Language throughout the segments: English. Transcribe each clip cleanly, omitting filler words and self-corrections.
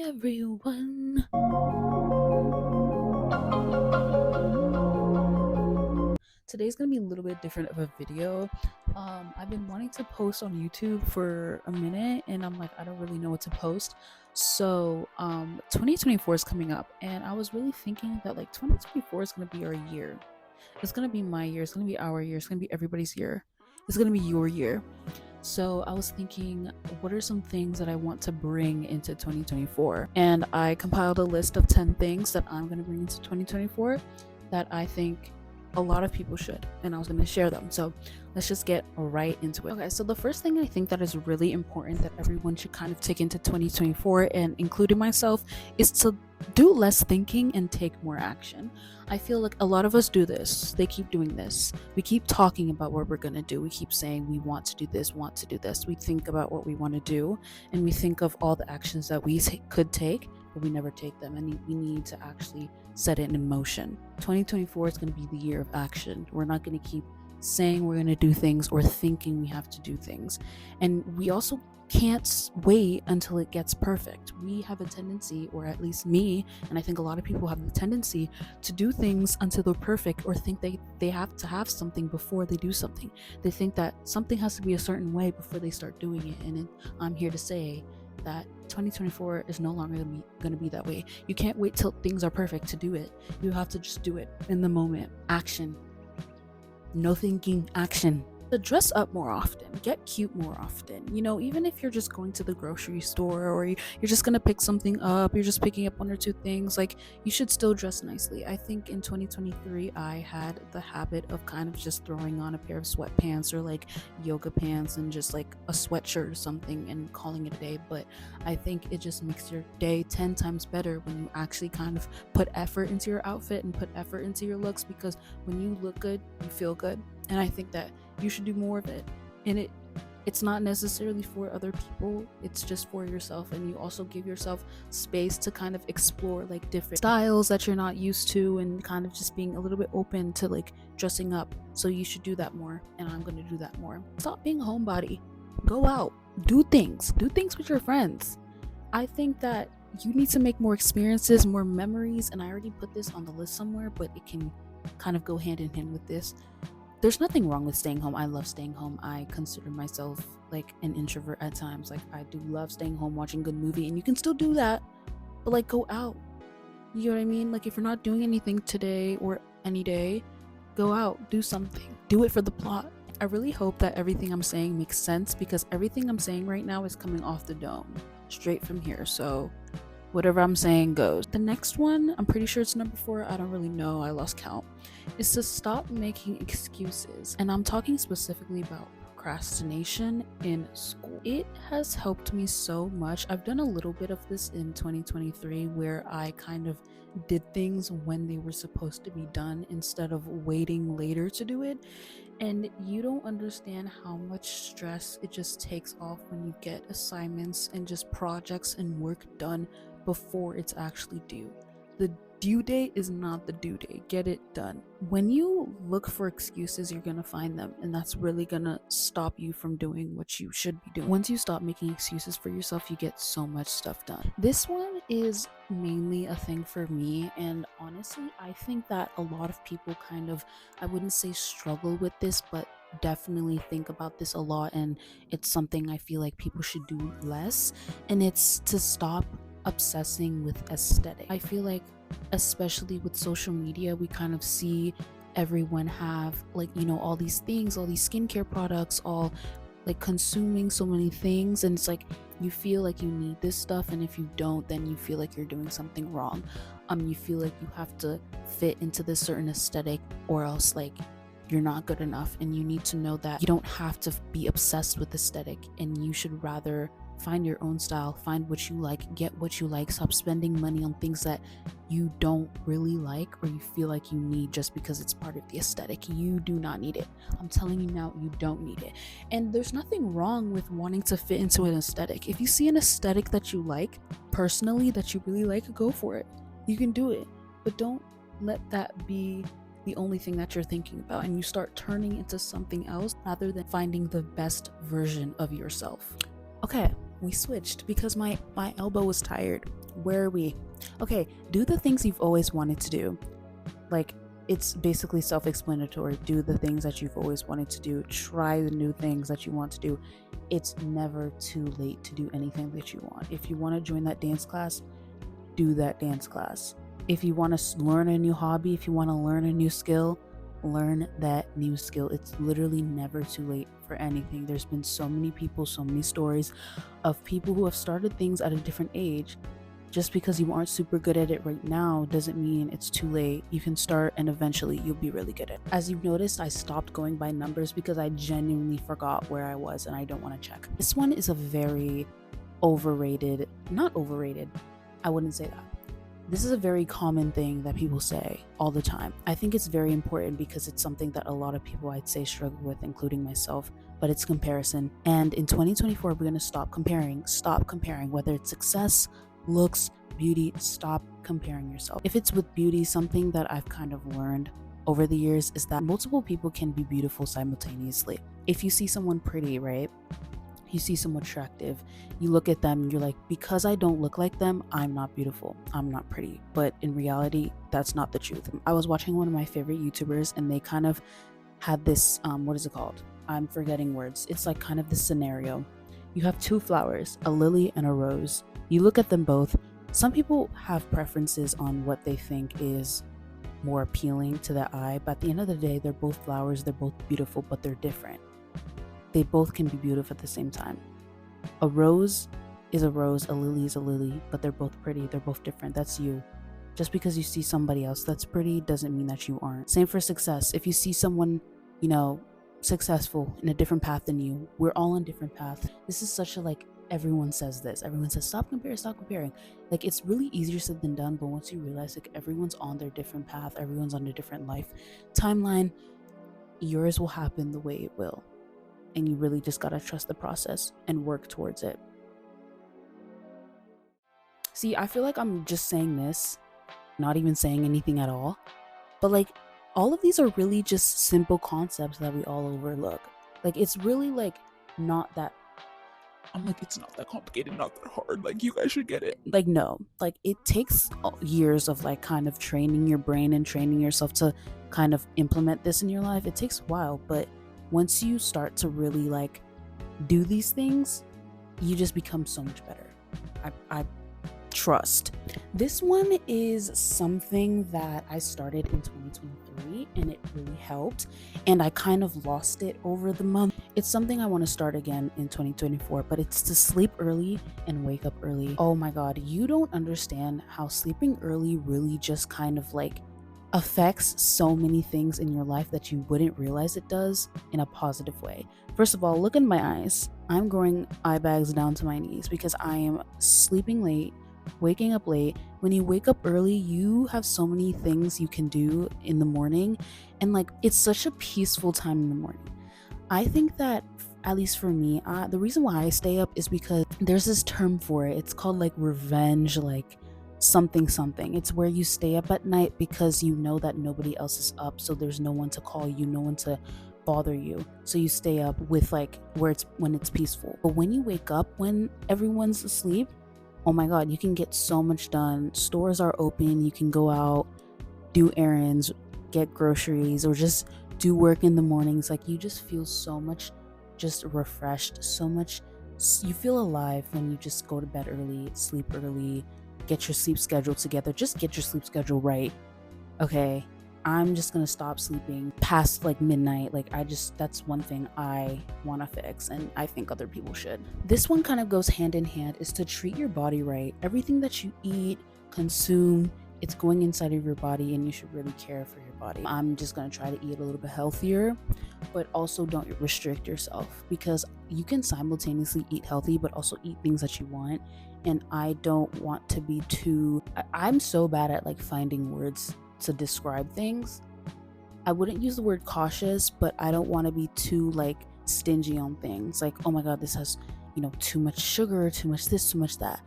everyone. Today's gonna be a little bit different of a video. I've been wanting to post on YouTube for a minute, and I'm like, I don't really know what to post. So 2024 is coming up, and I was really thinking that like 2024 is gonna be our year. It's gonna be my year. It's gonna be our year. It's gonna be everybody's year. It's gonna be your year. So I was thinking, what are some things that I want to bring into 2024? And I compiled a list of 10 things that I'm going to bring into 2024 that I think a lot of people should, and I was going to share them. So let's just get right into it. Okay, so the first thing I think that is really important that everyone should kind of take into 2024, and including myself, is to do less thinking and take more action. I feel like a lot of us do this. They keep doing this. We keep talking about what we're going to do. We keep saying we want to do this, want to do this. We think about what we want to do, and we think of all the actions that we could take, but we never take them, and we need to actually set it in motion. 2024 is going to be the year of action. We're not going to keep saying we're going to do things or thinking we have to do things. And we also can't wait until it gets perfect. We have a tendency, or at least me, and I think a lot of people have the tendency to do things until they're perfect, or think they have to have something before they do something. They think that something has to be a certain way before they start doing it. And I'm here to say that 2024 is no longer going to be that way. You can't wait till things are perfect to do it. You have to just do it in the moment. Action. No thinking, action. To dress up more often, get cute more often. You know, even if you're just going to the grocery store, or you're just gonna pick something up, you're just picking up one or two things, like, you should still dress nicely. I think in 2023 I had the habit of kind of just throwing on a pair of sweatpants or like yoga pants and just like a sweatshirt or something and calling it a day. But I think it just makes your day 10 times better when you actually kind of put effort into your outfit and put effort into your looks, because when you look good, you feel good. And I think that you should do more of it. And it's not necessarily for other people, it's just for yourself. And you also give yourself space to kind of explore like different styles that you're not used to, and kind of just being a little bit open to like dressing up. So you should do that more, and I'm going to do that more. Stop being a homebody. Go out, do things with your friends. I think that you need to make more experiences, more memories, and I already put this on the list somewhere, but it can kind of go hand in hand with this. There's nothing wrong with staying home. I love staying home. I consider myself like an introvert at times. Like, I do love staying home, watching a good movie, and you can still do that, but like, go out. You know what I mean? Like, if you're not doing anything today or any day, go out, do something. Do it for the plot. I really hope that everything I'm saying makes sense, because everything I'm saying right now is coming off the dome, straight from here. So whatever I'm saying goes. The next one, I'm pretty sure it's number 4. I don't really know. I lost count. Is to stop making excuses. And I'm talking specifically about procrastination in school. It has helped me so much. I've done a little bit of this in 2023, where I kind of did things when they were supposed to be done instead of waiting later to do it. And you don't understand how much stress it just takes off when you get assignments and just projects and work done before it's actually due. The due date is not the due date. Get it done. When you look for excuses, you're gonna find them, and that's really gonna stop you from doing what you should be doing. Once you stop making excuses for yourself, you get so much stuff done. This one is mainly a thing for me, and honestly, I think that a lot of people kind of, I wouldn't say struggle with this, but definitely think about this a lot, and it's something I feel like people should do less, and it's to stop obsessing with aesthetic. I feel like, especially with social media, we kind of see everyone have like, you know, all these things, all these skincare products, all like consuming so many things, and it's like you feel like you need this stuff, and if you don't, then you feel like you're doing something wrong. You feel like you have to fit into this certain aesthetic, or else like you're not good enough. And you need to know that you don't have to be obsessed with aesthetic, and you should rather find your own style, find what you like, get what you like. Stop spending money on things that you don't really like, or you feel like you need just because it's part of the aesthetic. You do not need it. I'm telling you now, you don't need it. And there's nothing wrong with wanting to fit into an aesthetic. If you see an aesthetic that you like, personally, that you really like, go for it. You can do it, but don't let that be the only thing that you're thinking about, and you start turning into something else rather than finding the best version of yourself. Okay, we switched because my elbow was tired. Where are we? Okay, do the things you've always wanted to do. Like, it's basically self-explanatory. Do the things that you've always wanted to do. Try the new things that you want to do. It's never too late to do anything that you want. If you want to join that dance class, do that dance class. If you want to learn a new hobby, if you want to learn a new skill, learn that new skill. It's literally never too late for anything. There's been so many people, so many stories of people who have started things at a different age. Just because you aren't super good at it right now doesn't mean it's too late. You can start and eventually you'll be really good at it. As you've noticed, I stopped going by numbers because I genuinely forgot where I was and I don't want to check. This one is a very overrated, not overrated, I wouldn't say that. This is a very common thing that people say all the time. I think it's very important because it's something that a lot of people, I'd say, struggle with, including myself, but it's comparison. And in 2024, we're going to stop comparing, whether it's success, looks, beauty. Stop comparing yourself. If it's with beauty, something that I've kind of learned over the years is that multiple people can be beautiful simultaneously. If you see someone pretty, right? You see someone attractive, you look at them and you're like, because I don't look like them, I'm not beautiful, I'm not pretty. But in reality, that's not the truth. I was watching one of my favorite YouTubers and they kind of had this, what is it called? I'm forgetting words. It's like kind of this scenario. You have two flowers, a lily and a rose. You look at them both. Some people have preferences on what they think is more appealing to the eye, but at the end of the day, they're both flowers, they're both beautiful, but they're different. They both can be beautiful at the same time. A rose is a rose, a lily is a lily, but they're both pretty, they're both different. That's you. Just because you see somebody else that's pretty doesn't mean that you aren't. Same for success. If you see someone, successful in a different path than you, we're all on different paths. This is such a everyone says this. Everyone says, stop comparing. Like, it's really easier said than done, but once you realize everyone's on their different path, everyone's on a different life timeline, yours will happen the way it will. And you really just gotta trust the process and work towards it. See, I feel like I'm just saying this, not even saying anything at all. But all of these are really just simple concepts that we all overlook. It's really not that. I'm like, it's not that complicated, not that hard. You guys should get it. No. It takes years of kind of training your brain and training yourself to kind of implement this in your life. It takes a while, but once you start to really do these things, you just become so much better. I trust. This one is something that I started in 2023 and it really helped, and I kind of lost it over the month. It's something I want to start again in 2024, but it's to sleep early and wake up early. Oh my god, you don't understand how sleeping early really just kind of affects so many things in your life that you wouldn't realize it does in a positive way. First of all, look in my eyes. I'm growing eye bags down to my knees because I am sleeping late, waking up late. When you wake up early, you have so many things you can do in the morning, and it's such a peaceful time in the morning. I think that, at least for me, the reason why I stay up is because there's this term for it. It's called revenge, something. It's where you stay up at night because you know that nobody else is up, so there's no one to call you, no one to bother you, so you stay up with when it's peaceful. But when you wake up when everyone's asleep, oh my god, you can get so much done. Stores are open, you can go out, do errands, get groceries, or just do work in the mornings. You just feel so much just refreshed, you feel alive when you just go to bed early, sleep early, get your sleep schedule together. Just get your sleep schedule right. Okay, I'm just gonna stop sleeping past midnight. That's one thing I want to fix, and I think other people should. This one kind of goes hand in hand, is to treat your body right. Everything that you eat, consume, it's going inside of your body, and you should really care for your body. I'm just gonna try to eat a little bit healthier, but also don't restrict yourself, because you can simultaneously eat healthy but also eat things that you want. And I don't want to be I'm so bad at finding words to describe things. I wouldn't use the word cautious, but I don't want to be too stingy on things. Oh my god, this has too much sugar, too much this, too much that.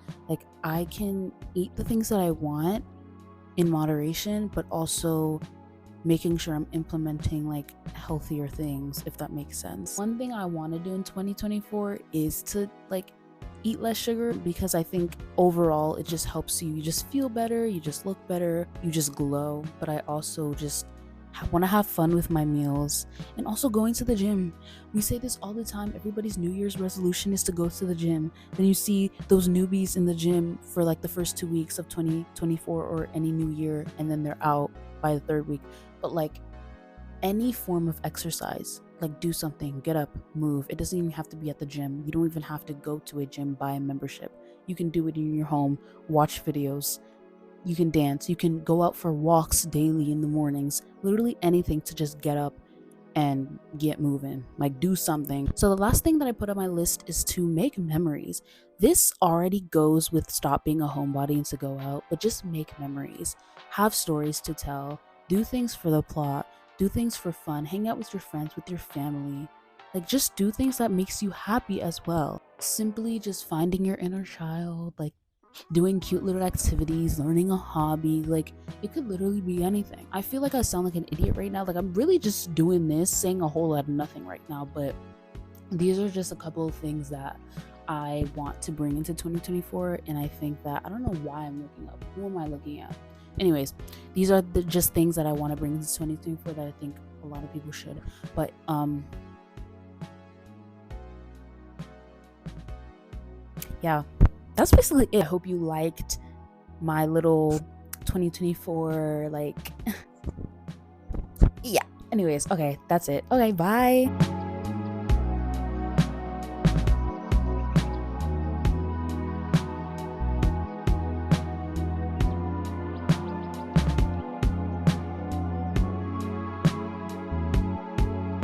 I can eat the things that I want in moderation, but also making sure I'm implementing healthier things, if that makes sense. One thing I want to do in 2024 is to eat less sugar, because I think overall it just helps you. You just feel better, you just look better, you just glow. But I also just want to have fun with my meals, and also going to the gym. We say this all the time. Everybody's New Year's resolution is to go to the gym. Then you see those newbies in the gym for like the first 2 weeks of 2024 or any new year, and then they're out by the third week. But like any form of exercise, like do something, get up, move. It doesn't even have to be at the gym. You don't even have to go to a gym, buy a membership. You can do it in your home, watch videos, you can dance, you can go out for walks daily in the mornings. Literally anything to just get up and get moving, like do something. So the last thing that I put on my list is to make memories. This already goes with stop being a homebody and to go out, but just make memories, have stories to tell, do things for the plot, do things for fun, hang out with your friends, with your family. Like just do things that makes you happy as well. Simply just finding your inner child, like doing cute little activities, learning a hobby. Like it could literally be anything. I feel like I sound like an idiot right now. Like I'm really just doing this, saying a whole lot of nothing right now, but these are just a couple of things that I want to bring into 2024. And I think that, I don't know why I'm looking up. Who am I looking at? Anyways, these are just things that I want to bring into 2024 that I think a lot of people should. But yeah, that's basically it. I hope you liked my little 2024, like, yeah. Anyways, okay, that's it. Okay, bye.